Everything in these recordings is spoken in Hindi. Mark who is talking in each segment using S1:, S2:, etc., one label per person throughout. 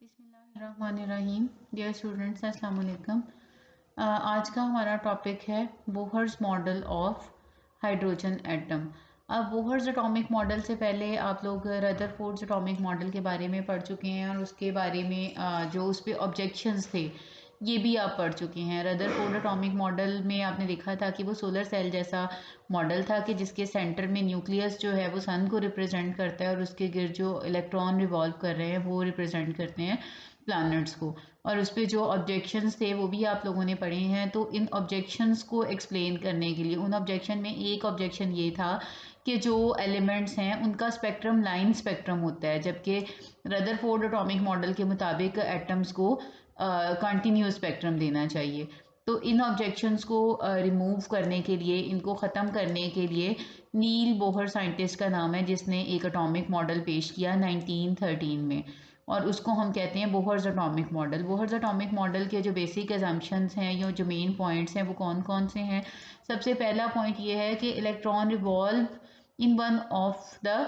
S1: बिस्मिल्लाहिर्रहमानिर्रहीम। डियर स्टूडेंट्स, अस्सलाम वालेकुम। आज का हमारा टॉपिक है Bohr's model of hydrogen atom. अब बोहर्स एटॉमिक मॉडल से पहले आप लोग रदरफोर्ड एटॉमिक मॉडल के बारे में पढ़ चुके हैं और उसके बारे में जो उस पर ऑब्जेक्शंस थे ये भी आप पढ़ चुके हैं। रदरफोर्ड एटॉमिक मॉडल में आपने देखा था कि वो सोलर सेल जैसा मॉडल था कि जिसके सेंटर में न्यूक्लियस जो है वो सन को रिप्रेजेंट करता है और उसके गिर्द जो इलेक्ट्रॉन रिवॉल्व कर रहे हैं वो रिप्रेजेंट करते हैं प्लैनेट्स को। और उस पर जो ऑब्जेक्शंस थे वो भी आप लोगों ने पढ़े हैं। तो इन ऑब्जेक्शंस को एक्सप्लेन करने के लिए उन ऑब्जेक्शन में एक ऑब्जेक्शन ये था कि जो एलिमेंट्स हैं उनका स्पेक्ट्रम लाइन स्पेक्ट्रम होता है, जबकि रदरफोर्ड एटॉमिक मॉडल के मुताबिक एटम्स को कंटिन्यूस स्पेक्ट्रम देना चाहिए। तो इन ऑब्जेक्शंस को रिमूव करने के लिए, इनको ख़त्म करने के लिए नील बोहर साइंटिस्ट का नाम है जिसने एक एटॉमिक मॉडल पेश किया 1913 में, और उसको हम कहते हैं Bohr's atomic model. Bohr's atomic model के जो बेसिक एजम्पशंस हैं या जो मेन पॉइंट्स हैं वो कौन कौन से हैं। सबसे पहला पॉइंट ये है कि electron revolve in one of the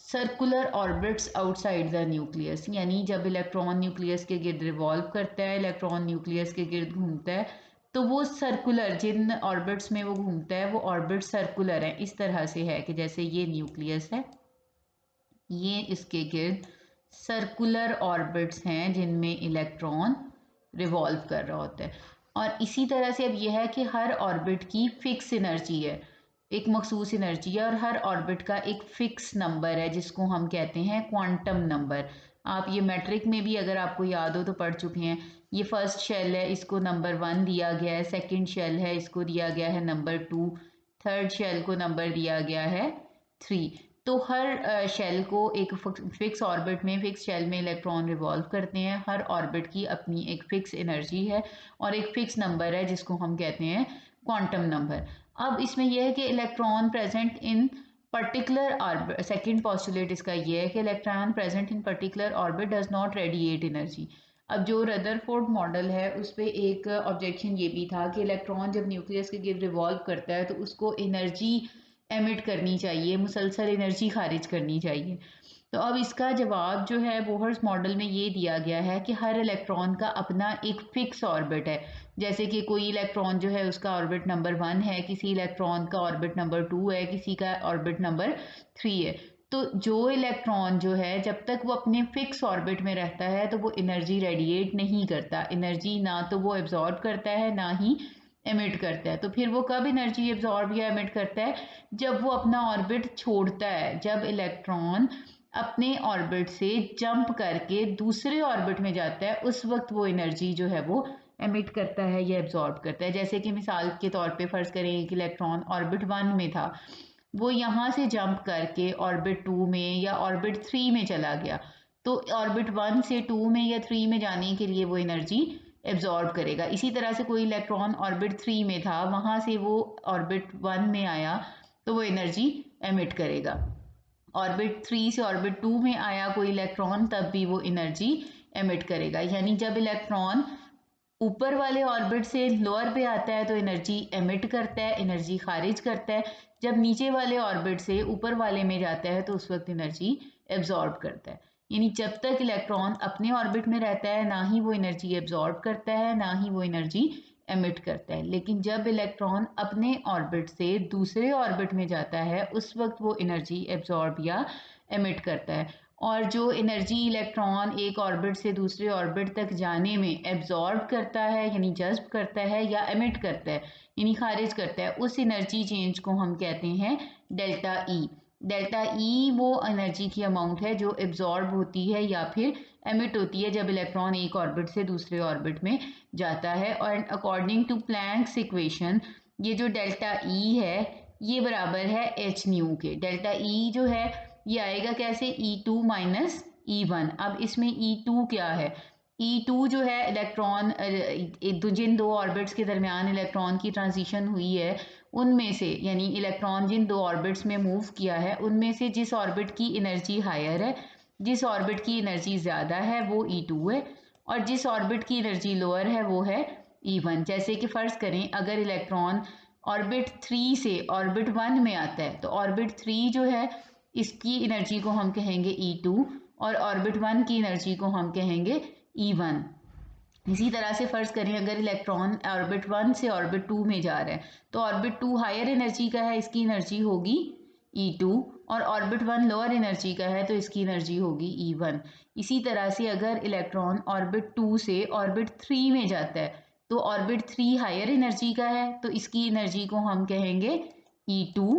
S1: circular orbits outside the nucleus, यानी जब इलेक्ट्रॉन न्यूक्लियस के गिर्द रिवॉल्व करता है, इलेक्ट्रॉन न्यूक्लियस के गिर्द घूमता है, तो वो सर्कुलर जिन ऑर्बिट्स में वो घूमता है वो ऑर्बिट सर्कुलर है। इस तरह से है कि जैसे ये न्यूक्लियस है, ये इसके गिर्द सर्कुलर ऑर्बिट्स हैं जिनमें इलेक्ट्रॉन रिवॉल्व कर रहा होता है। और इसी तरह से अब यह है कि हर ऑर्बिट की फिक्स एनर्जी है, एक मखसूस एनर्जी है, और हर ऑर्बिट का एक फिक्स नंबर है जिसको हम कहते हैं क्वांटम नंबर। आप ये मैट्रिक में भी अगर आपको याद हो तो पढ़ चुके हैं। ये फर्स्ट शेल है, इसको नंबर 1 दिया गया है, सेकंड शेल है, इसको दिया गया है नंबर 2, थर्ड शेल को नंबर दिया गया है 3। तो हर शेल को एक फिक्स ऑर्बिट में, फिक्स शेल में इलेक्ट्रॉन रिवॉल्व करते हैं। हर ऑर्बिट की अपनी एक फिक्स एनर्जी है और एक फिक्स नंबर है जिसको हम कहते हैं क्वांटम नंबर। अब इसमें यह है कि electron present in particular orbit, second postulate इसका यह है कि electron present in particular orbit does not radiate energy. अब जो रदरफोर्ड मॉडल है उस पर एक ऑब्जेक्शन ये भी था कि इलेक्ट्रॉन जब न्यूक्लियस के गिर्द रिवॉल्व करता है तो उसको एनर्जी एमिट करनी चाहिए, मुसलसल एनर्जी खारिज करनी चाहिए। तो अब इसका जवाब जो है बोहर्स मॉडल में ये दिया गया है कि हर इलेक्ट्रॉन का अपना एक फिक्स ऑर्बिट है। जैसे कि कोई इलेक्ट्रॉन जो है उसका ऑर्बिट नंबर 1 है, किसी इलेक्ट्रॉन का ऑर्बिट नंबर 2 है, किसी का ऑर्बिट नंबर 3 है। तो जो इलेक्ट्रॉन जो है जब तक वो अपने फिक्स ऑर्बिट में रहता है तो वो एनर्जी रेडिएट नहीं करता, एनर्जी ना तो वो एब्जॉर्ब करता है ना ही एमिट करता है। तो फिर वो कब एनर्जी एब्जॉर्ब या एमिट करता है, जब वो अपना ऑर्बिट छोड़ता है। जब इलेक्ट्रॉन अपने ऑर्बिट से जंप करके दूसरे ऑर्बिट में जाता है उस वक्त वो एनर्जी जो है वो एमिट करता है या एब्जॉर्ब करता है। जैसे कि मिसाल के तौर पे फर्ज करें एक इलेक्ट्रॉन ऑर्बिट 1 में था, वो यहाँ से जंप करके ऑर्बिट 2 में या ऑर्बिट 3 में चला गया, तो ऑर्बिट 1 से 2 में या 3 में जाने के लिए वो एनर्जी एब्जॉर्ब करेगा। इसी तरह से कोई इलेक्ट्रॉन ऑर्बिट 3 में था, वहां से वो ऑर्बिट 1 में आया तो वो एनर्जी एमिट करेगा। ऑर्बिट 3 से ऑर्बिट 2 में आया कोई इलेक्ट्रॉन, तब भी वो एनर्जी एमिट करेगा। यानी जब इलेक्ट्रॉन ऊपर वाले ऑर्बिट से लोअर पे आता है तो एनर्जी एमिट करता है, एनर्जी खारिज करता है। जब नीचे वाले ऑर्बिट से ऊपर वाले में जाता है तो उस वक्त एनर्जी एब्जॉर्ब करता है। यानी जब तक इलेक्ट्रॉन अपने ऑर्बिट में रहता है ना ही वो एनर्जी एब्जॉर्ब करता है ना ही वो एनर्जी एमिट करता है। लेकिन जब इलेक्ट्रॉन अपने ऑर्बिट से दूसरे ऑर्बिट में जाता है उस वक्त वो एनर्जी एब्जॉर्ब या एमिट करता है। और जो एनर्जी इलेक्ट्रॉन एक ऑर्बिट से दूसरे ऑर्बिट तक जाने में एब्जॉर्ब करता है यानी जज्ब करता है या एमिट करता है यानी खारिज करता है, उस एनर्जी चेंज को हम कहते हैं डेल्टा ई। डेल्टा ई वो एनर्जी की अमाउंट है जो एब्जॉर्ब होती है या फिर एमिट होती है जब इलेक्ट्रॉन एक ऑर्बिट से दूसरे ऑर्बिट में जाता है। और अकॉर्डिंग टू प्लैंक्स इक्वेशन ये जो डेल्टा ई है ये बराबर है एच न्यू के। डेल्टा ई जो है ये आएगा कैसे, E2 माइनस E1। अब इसमें E2 क्या है, E2 जो है इलेक्ट्रॉन जिन दो ऑर्बिट्स के दरमियान इलेक्ट्रॉन की ट्रांजिशन हुई है उनमें से, यानी इलेक्ट्रॉन जिन दो ऑर्बिट्स में मूव किया है उनमें से जिस ऑर्बिट की एनर्जी हायर है, जिस ऑर्बिट की एनर्जी ज़्यादा है वो E2 है, और जिस ऑर्बिट की एनर्जी लोअर है वो है E1। जैसे कि फ़र्ज़ करें अगर इलेक्ट्रॉन ऑर्बिट 3 से ऑर्बिट 1 में आता है तो ऑर्बिट 3 जो है इसकी एनर्जी को हम कहेंगे E2 और ऑर्बिट 1 की एनर्जी को हम कहेंगे E1। इसी तरह से फर्ज करें अगर इलेक्ट्रॉन ऑर्बिट 1 से ऑर्बिट 2 में जा रहा है तो ऑर्बिट 2 हायर एनर्जी का है, इसकी एनर्जी होगी E2, और ऑर्बिट 1 लोअर एनर्जी का है तो इसकी एनर्जी होगी E1। इसी तरह से अगर इलेक्ट्रॉन ऑर्बिट 2 से ऑर्बिट 3 में जाता है तो ऑर्बिट 3 हायर एनर्जी का है तो इसकी एनर्जी को हम कहेंगे E2,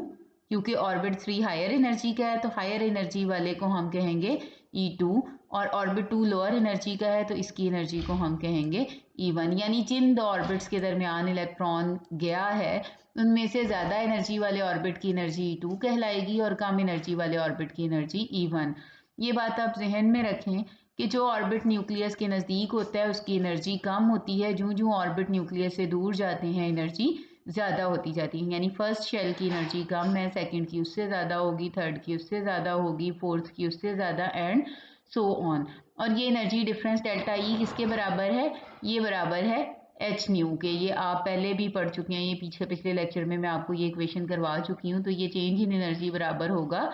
S1: क्योंकि ऑर्बिट 3 हायर एनर्जी का है तो हायर एनर्जी वाले को हम कहेंगे E2, और ऑर्बिट 2 लोअर एनर्जी का है तो इसकी एनर्जी को हम कहेंगे E1। यानी जिन दो ऑर्बिट्स के दरमियान इलेक्ट्रॉन गया है उनमें से ज़्यादा एनर्जी वाले ऑर्बिट की एनर्जी E2 कहलाएगी और कम एनर्जी वाले ऑर्बिट की एनर्जी E1। ये बात आप जहन में रखें कि जो ऑर्बिट न्यूक्लियस के नज़दीक होता है उसकी एनर्जी कम होती है, जो जो ऑर्बिट न्यूक्लियस से दूर जाते हैं एनर्जी ज़्यादा होती जाती है। यानी फर्स्ट शेल की एनर्जी कम है, सेकंड की उससे ज़्यादा होगी, थर्ड की उससे ज़्यादा होगी, फोर्थ की उससे ज़्यादा, एंड सो ऑन। और ये एनर्जी डिफरेंस डेल्टा ई किसके बराबर है? ये बराबर है एच न्यू के। ये आप पहले भी पढ़ चुके हैं, ये पिछले लेक्चर में मैं आपको ये इक्वेशन करवा चुकी हूँ। तो ये चेंज इन एनर्जी बराबर होगा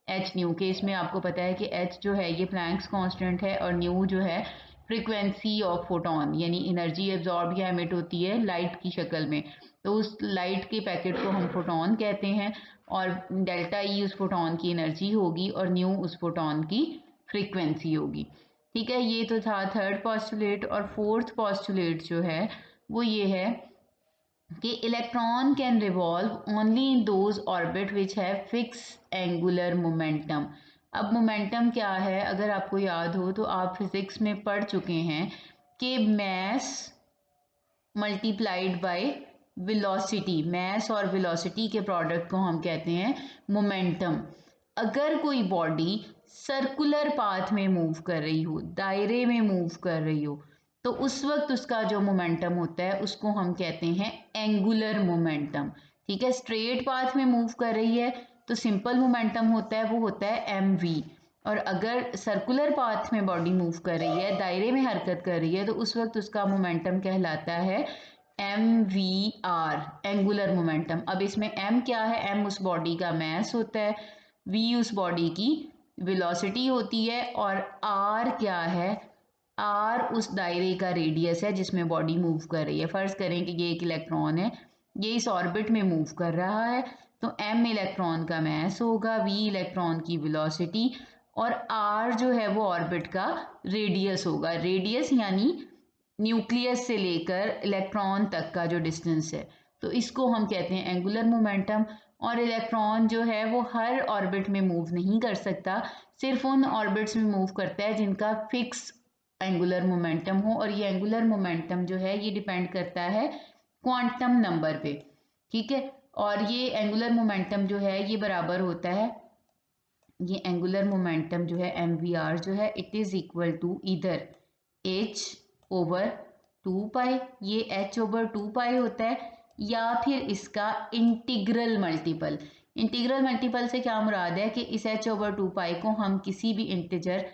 S1: एच न्यू के। इसमें आपको पता है कि एच जो है ये प्लैंक्स कांस्टेंट है और न्यू जो है फ्रीक्वेंसी ऑफ फोटोन, यानी एनर्जी एब्जॉर्ब या एमिट होती है लाइट की शक्ल में, तो उस लाइट के पैकेट को हम फोटोन कहते हैं, और डेल्टा ई उस फोटोन की एनर्जी होगी और न्यू उस फोटोन की फ्रीक्वेंसी होगी। ठीक है, ये तो था थर्ड पॉस्टुलेट। और फोर्थ पॉस्टुलेट जो है वो ये है कि electron can revolve only in those orbit which have fix angular momentum. अब मोमेंटम क्या है? अगर आपको याद हो तो आप फिजिक्स में पढ़ चुके हैं कि mass multiplied by velocity, mass और वेलोसिटी के प्रोडक्ट को हम कहते हैं मोमेंटम। अगर कोई बॉडी सर्कुलर पाथ में मूव कर रही हो, दायरे में मूव कर रही हो, तो उस वक्त उसका जो मोमेंटम होता है उसको हम कहते हैं एंगुलर मोमेंटम। ठीक है, स्ट्रेट पाथ में मूव कर रही है तो सिंपल मोमेंटम होता है, वो होता है mv। और अगर सर्कुलर पाथ में बॉडी मूव कर रही है, दायरे में हरकत कर रही है, तो उस वक्त उसका मोमेंटम कहलाता है mvr, एंगुलर मोमेंटम। अब इसमें m क्या है? m उस बॉडी का मैस होता है, v उस बॉडी की वेलोसिटी होती है, और r क्या है? r उस दायरे का रेडियस है जिसमें बॉडी मूव कर रही है। फर्ज करें कि ये एक इलेक्ट्रॉन है, ये इस ऑर्बिट में मूव कर रहा है, तो m इलेक्ट्रॉन का मैस होगा, v इलेक्ट्रॉन की वेलोसिटी, और r जो है वो ऑर्बिट का रेडियस होगा। रेडियस यानी न्यूक्लियस से लेकर इलेक्ट्रॉन तक का जो डिस्टेंस है, तो इसको हम कहते हैं एंगुलर मोमेंटम। और इलेक्ट्रॉन जो है वो हर ऑर्बिट में मूव नहीं कर सकता, सिर्फ उन ऑर्बिट्स में मूव करता है जिनका फिक्स एंगुलर मोमेंटम हो, और ये एंगुलर मोमेंटम जो है ये डिपेंड करता है क्वांटम नंबर पे। ठीक है, और ये एंगुलर मोमेंटम जो है ये बराबर होता है, ये एंगुलर मोमेंटम जो है mvr जो है इट इज इक्वल टू इधर h ओवर 2 पाई, ये h ओवर 2 पाई होता है, या फिर इसका इंटीग्रल मल्टीपल। इंटीग्रल मल्टीपल से क्या मुराद है कि इस h ओवर 2 पाई को हम किसी भी इंटीजर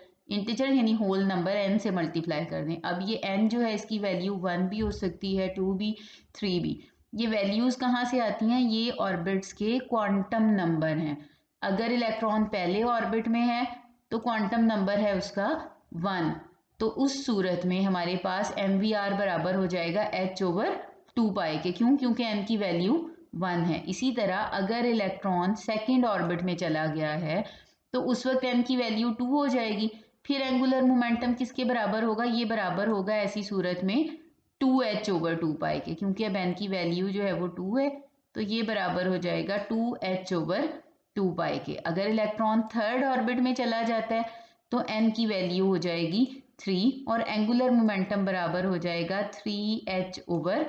S1: यानी होल नंबर n से मल्टीप्लाई कर दें। अब ये n जो है इसकी वैल्यू 1 भी हो सकती है, 2 भी, 3 भी। ये वैल्यूज़ कहाँ से आती हैं? ये ऑर्बिट्स के क्वांटम नंबर हैं। अगर इलेक्ट्रॉन पहले ऑर्बिट में है तो क्वांटम नंबर है उसका 1, तो उस सूरत में हमारे पास mvr बराबर हो जाएगा h ओवर 2 पाई के। क्यों? क्योंकि n की वैल्यू 1 है। इसी तरह अगर इलेक्ट्रॉन सेकेंड ऑर्बिट में चला गया है तो उस वक्त n की वैल्यू 2 हो जाएगी। फिर एंगुलर मोमेंटम किसके बराबर होगा? ये बराबर होगा ऐसी सूरत में 2h ओवर 2 पाई के, क्योंकि अब n की वैल्यू जो है वो 2 है, तो ये बराबर हो जाएगा 2h ओवर 2 पाई के। अगर इलेक्ट्रॉन थर्ड ऑर्बिट में चला जाता है तो n की वैल्यू हो जाएगी 3 और एंगुलर मोमेंटम बराबर हो जाएगा 3h ओवर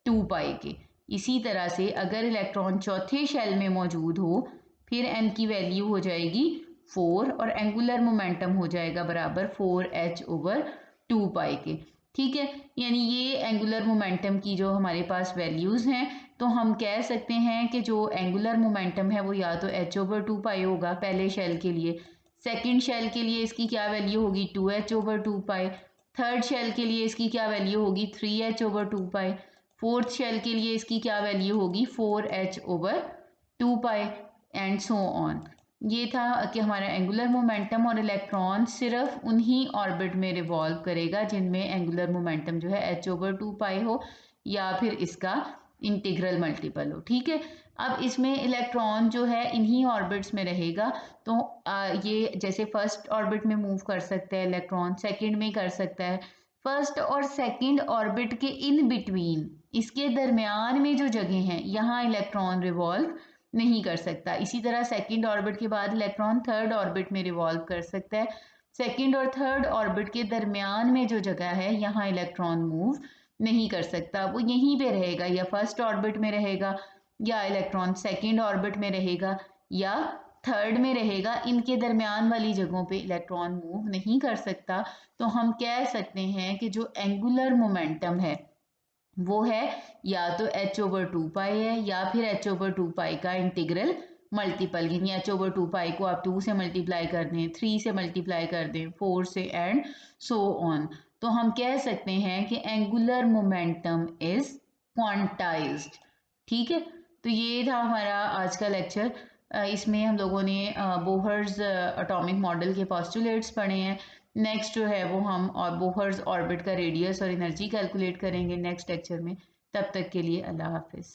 S1: 2 पाई के। इसी तरह से अगर इलेक्ट्रॉन चौथे शेल में मौजूद हो फिर n की वैल्यू हो जाएगी 4 और एंगुलर मोमेंटम हो जाएगा बराबर 4h ओवर 2 पाई के। ठीक है, यानी ये एंगुलर मोमेंटम की जो हमारे पास वैल्यूज़ हैं, तो हम कह सकते हैं कि जो एंगुलर मोमेंटम है वो या तो h ओवर 2 पाई होगा पहले शेल के लिए, सेकंड शेल के लिए इसकी क्या वैल्यू होगी 2h ओवर 2 पाई, थर्ड शेल के लिए इसकी क्या वैल्यू होगी 3h ओवर 2 पाई, फोर्थ शेल के लिए इसकी क्या वैल्यू होगी 4h over 2 pi, and so on. ये था कि हमारा एंगुलर मोमेंटम और इलेक्ट्रॉन सिर्फ उन्हीं ऑर्बिट में रिवॉल्व करेगा जिनमें एंगुलर मोमेंटम जो है h/2 हो या फिर इसका इंटीग्रल मल्टीपल हो। ठीक है, अब इसमें इलेक्ट्रॉन जो है इन्हीं ऑर्बिट्स में रहेगा। तो ये जैसे फर्स्ट ऑर्बिट में मूव कर सकता है इलेक्ट्रॉन, सेकंड में कर सकता है। फर्स्ट और सेकंड ऑर्बिट के इन बिटवीन, इसके दरमियान में जो जगह है, यहाँ इलेक्ट्रॉन रिवॉल्व नहीं कर सकता। इसी तरह सेकंड ऑर्बिट के बाद इलेक्ट्रॉन थर्ड ऑर्बिट में रिवॉल्व कर सकता है। सेकंड और थर्ड ऑर्बिट के दरमियान में जो जगह है, यहाँ इलेक्ट्रॉन मूव नहीं कर सकता, वो यहीं पे रहेगा, या फर्स्ट ऑर्बिट में रहेगा, या इलेक्ट्रॉन सेकंड ऑर्बिट में रहेगा, या थर्ड में रहेगा। इनके दरमियान वाली जगहों पे इलेक्ट्रॉन मूव नहीं कर सकता। तो हम कह सकते हैं कि जो एंगुलर मोमेंटम है वो है या तो h/2 है या फिर h/2 का इंटीग्रल मल्टीपल, यानी h/2 को आप 2 से मल्टीप्लाई कर दें, 3 से मल्टीप्लाई कर दें, 4 से, एंड सो ऑन। तो हम कह सकते हैं कि एंगुलर मोमेंटम इज क्वांटाइज्ड। ठीक है, तो ये था हमारा आज का लेक्चर। इसमें हम लोगों ने बोहर्स एटॉमिक मॉडल के पोस्टुलेट्स पढ़े हैं। नेक्स्ट जो है वो हम और बोहर्स ऑर्बिट का रेडियस और एनर्जी कैलकुलेट करेंगे नेक्स्ट लेक्चर में। तब तक के लिए अल्लाह हाफिज़।